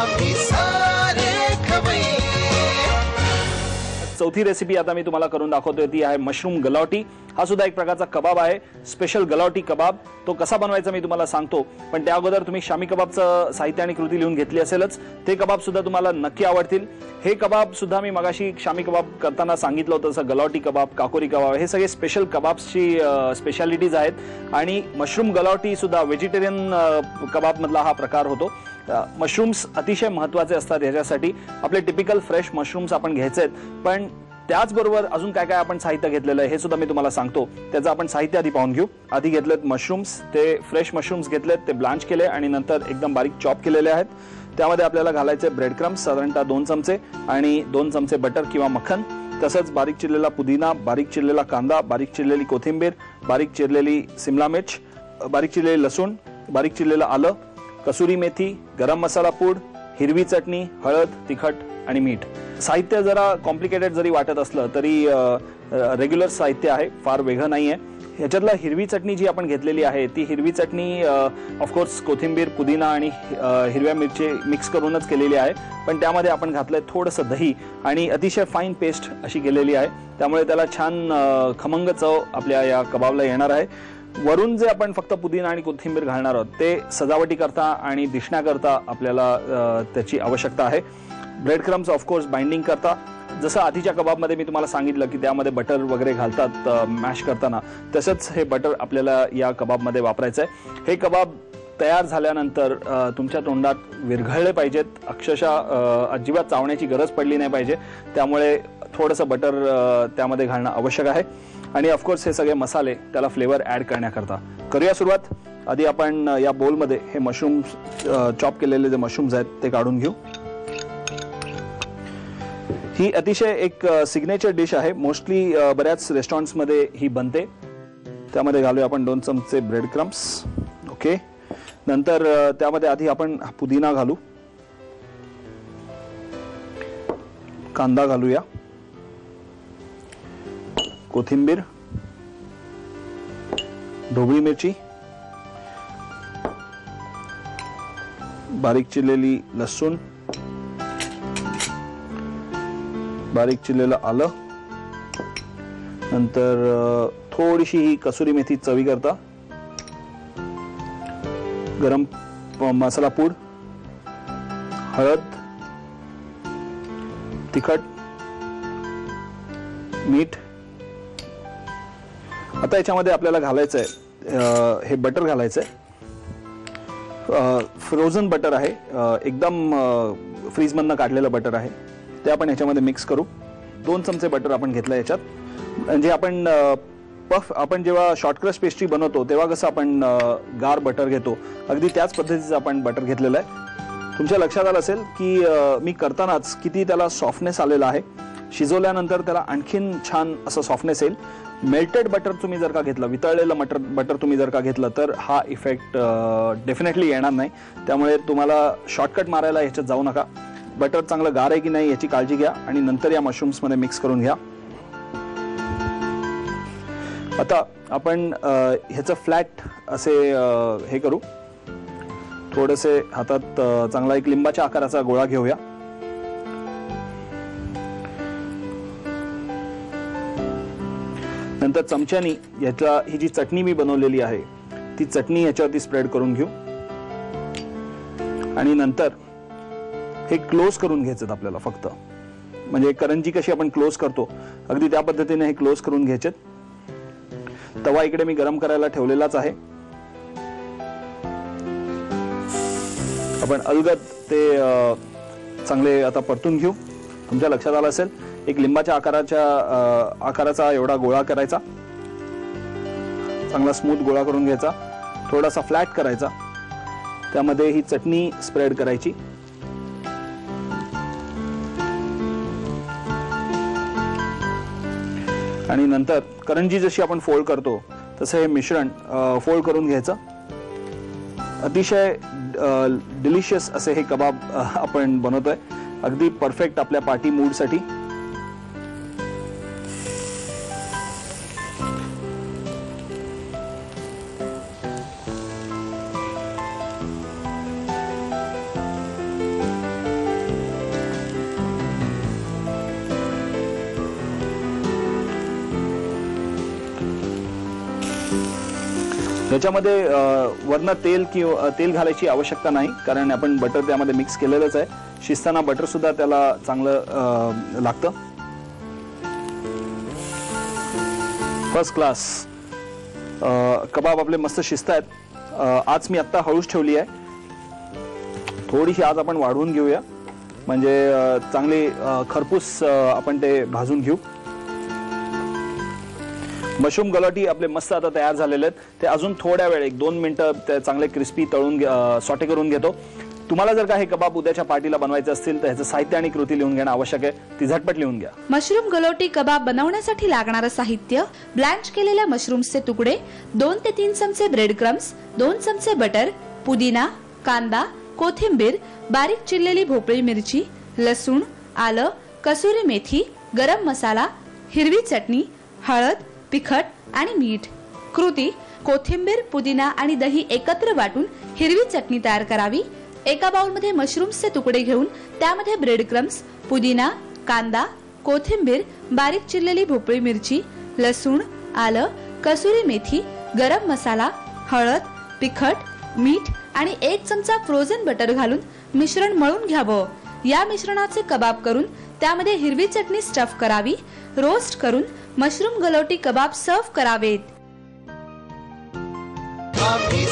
आम्ही सारे खवय्ये. चौथी रेसिपी आता मी तुम्हाला करून दाखवतोय ती आहे मशरूम गलौटी. हा सुद्धा एक प्रकारचा कबाब आहे, स्पेशल गलौटी कबाब. तो कसा बनवायचा मी तुम्हाला सांगतो, पण त्या अगोदर तुम्ही शामी कबाबचं साहित्य आणि कृती लिहून घेतली असेलच. ते कबाब सुद्धा तुम्हाला नक्की आवडतील. हे कबाब सुद्धा मी मगाशी शामी कबाब करताना सांगितलं होतं तसं गलौटी कबाब, काकोरी कबाब हे सगळे स्पेशल कबाब्सची स्पेशालिटीज आहेत. आणि मशरूम गलौटी सुद्धा व्हेजिटेरियन कबाब मधला हा प्रकार होतो. मशरूम्स अतिशय महत्त्वाचे असतात याच्यासाठी. आपले टिपिकल फ्रेश मशरूम्स आपण घ्यायचे आहेत, पण त्याचबरोबर अजून काय काय आपण साहित्य घेतलेलं आहे हे सुद्धा मी तुम्हाला सांगतो. त्याचं आपण साहित्य आधी पाहून घेऊ. आधी घेतलेत मशरूम्स, ते फ्रेश मशरूम्स घेतलेत, ते ब्लांच केले आणि नंतर एकदम बारीक चॉप केलेले आहेत. त्यामध्ये आपल्याला घालायचे ब्रेड क्रम्स साधारणतः 2 चमचे आणि 2 चमचे बटर किंवा मक्खन. तसंच बारीक चिरलेला पुदिना, बारीक चिरलेला कांदा, बारीक चिरलेली कोथिंबीर, बारीक चिरलेली सिमला मिर्च, बारीक चिरलेली लसूण, बारीक चिरलेलं आलं, कसुरी मेथी, गरम मसाला पूड, हिरवी चटणी, हळद, तिखट आणि मीठ. साहित्य जरा कॉम्प्लिकेटेड जरी वाटत असलं तरी रेग्युलर साहित्य आहे, फार वेगळं नाहीये. ह्याच्यातला हिरवी चटणी जी आपण घेतलेली आहे ती हिरवी चटणी ऑफकोर्स कोथिंबीर, पुदिना आणि हिरव्या मिरची मिक्स करूनच केलेली आहे, पण त्यामध्ये आपण घातलंय थोडंसं दही आणि अतिशय फाईन पेस्ट अशी केलेली आहे. त्यामुळे त्याला छान खमंग चव आपल्या या कबाबला येणार आहे. वरून जे आपण फक्त पुदिना आणि कोथिंबीर घालणार आहोत ते सजावटी करता आणि दिसण्याकरता आपल्याला त्याची आवश्यकता आहे. ब्रेड क्रम्स ऑफकोर्स बाइंडिंग करता. जसं आधीच्या कबाबमध्ये मी तुम्हाला सांगितलं की त्यामध्ये बटर वगैरे घालतात मॅश करताना, तसंच हे बटर आपल्याला या कबाबमध्ये वापरायचं आहे. हे कबाब तयार झाल्यानंतर तुमच्या तोंडात विरघळले पाहिजेत, अक्षरशः अजिबात चावण्याची गरज पडली नाही पाहिजे. त्यामुळे थोडंसं बटर त्यामध्ये घालणं आवश्यक आहे. आणि ऑफकोर्स हे सगळे मसाले त्याला फ्लेवर ॲड करण्याकरता करूया सुरुवात. आधी आपण या बोलमध्ये हे मशरूम चॉप केलेले जे मशरूम्स आहेत ते काढून घेऊ. ही अतिशय एक सिग्नेचर डिश आहे, मोस्टली बऱ्याच रेस्टॉरंट्समध्ये ही बनते. त्यामध्ये घालूया आपण 2 चमचे ब्रेड क्रम्स. ओके, नंतर त्यामध्ये आधी आपण पुदिना घालू, कांदा घालूया, कोथिंबीर, ढोबळी मिरची, बारीक चिरलेली लसूण, बारीक चिरलेलं आलं, नंतर थोडीशी ही कसुरी मेथी चवी करता, गरम मसाला पूड, हळद, तिखट, मीठ. आता याच्यामध्ये आपल्याला घालायचं आहे हे बटर घालायचं आहे. फ्रोझन बटर आहे, एकदम फ्रीजमधनं काढलेलं बटर आहे. ते आपण ह्याच्यामध्ये मिक्स करू. 2 चमचे बटर आपण घेतलं याच्यात. म्हणजे आपण आपण जेव्हा शॉर्टक्रस्ट पेस्ट्री बनवतो तेव्हा कसं आपण गार बटर घेतो, अगदी त्याच पद्धतीचं आपण बटर घेतलेलं आहे. तुमच्या लक्षात आलं असेल की मी करतानाच किती त्याला सॉफ्टनेस आलेला आहे. शिजवल्यानंतर त्याला आणखीन छान असं सॉफ्टनेस येईल. मेल्टेड बटर तुम्ही जर का घेतलं, वितळलेलं बटर तुम्ही जर का घेतलं तर हा इफेक्ट डेफिनेटली येणार नाही. त्यामुळे तुम्हाला शॉर्टकट मारायला ह्याच्यात जाऊ नका. बटर चांगलं गार आहे की नाही याची काळजी घ्या आणि नंतर या मशरूम्समध्ये मिक्स करून घ्या. आता आपण ह्याचं फ्लॅट असे हे करू. थोडेसे हातात चांगला एक लिंबाच्या आकाराचा गोळा घेऊया. नंतर चमच्यानी ही जी चटणी मी बनवलेली आहे ती चटणी याच्यावरती स्प्रेड करून घेऊ आणि नंतर हे क्लोज करून घ्यायचं आपल्याला. फक्त म्हणजे करंजी कशी आपण क्लोज करतो अगदी त्या पद्धतीने हे क्लोज करून घ्यायचे. तवा इकडे मी गरम करायला ठेवलेलाच आहे. आपण अलगद ते चांगले आता परतून घेऊ. तुमच्या लक्षात आलं असेल एक लिंबाच्या आकाराचा एवढा गोळा करायचा, चांगला स्मूथ गोळा करून घ्यायचा, थोडासा फ्लॅट करायचा, त्यामध्ये ही चटणी स्प्रेड करायची आणि नंतर करंजी जशी आपण फोल्ड करतो तसं हे मिश्रण फोल्ड करून घ्यायचं. अतिशय डिलिशियस असे हे कबाब आपण बनवतोय, अगदी परफेक्ट आपल्या पार्टी मूड साठी. याच्यामध्ये वरनं तेल किंवा तेल घालायची आवश्यकता नाही, कारण आपण बटर त्यामध्ये मिक्स केलेलंच आहे. शिजताना बटर सुद्धा त्याला चांगलं लागतं. फर्स्ट क्लास कबाब आपले मस्त शिजत आहेत. आज मी आत्ता हळूच ठेवली आहे. थोडीशी आज आपण वाढवून घेऊया, म्हणजे चांगली खरपूस आपण ते भाजून घेऊ. मशरूम गलाटी आपले मस्त आता तयार झालेले आहेत. ते अजून थोड्या वेळ 1-2 मिनिटं ते चांगले क्रिस्पी तळून सॉटे करून घेतो. तुम्हाला जर का हे कबाब उद्याच्या पार्टीला बनवायचे असतील तर ह्याचं साहित्य आणि कृती लिहून घेणं आवश्यक आहे. ती झटपट लिहून घ्या. मशरूम गलोटी कबाब बनवण्यासाठी लागणारं साहित्य: ब्लँच केलेल्या मशरूम्सचे तुकडे, 2 ते 3 चमचे ब्रेड क्रम्स, 2 चमचे बटर, पुदिना, कांदा, कोथिंबीर, बारीक चिरलेली भोपळी मिरची, लसूण, आलं, कसुरी मेथी, गरम मसाला, हिरवी चटणी, हळद, तिखट आणि मीठ. कृती: कोथिंबीर, पुदिना आणि दही एकत्र वाटून हिरवी चटणी तयार करावी. एका बाउलमध्ये मशरूम्सचे तुकडे घेऊन त्यामध्ये ब्रेड क्रम्स, पुदिना, कांदा, कोथिंबीर, बारीक चिरलेली भोपळी मिरची, लसूण, आलं, कसुरी मेथी, गरम मसाला, हळद, तिखट, मीठ आणि 1 चमचा फ्रोझन बटर घालून मिश्रण मळून घ्यावं. या मिश्रणाचे कबाब करून त्यामध्ये हिरवी चटणी स्टफ करावी. रोस्ट करून मशरूम गलोटी कबाब सर्व्ह करावेत. आम्ही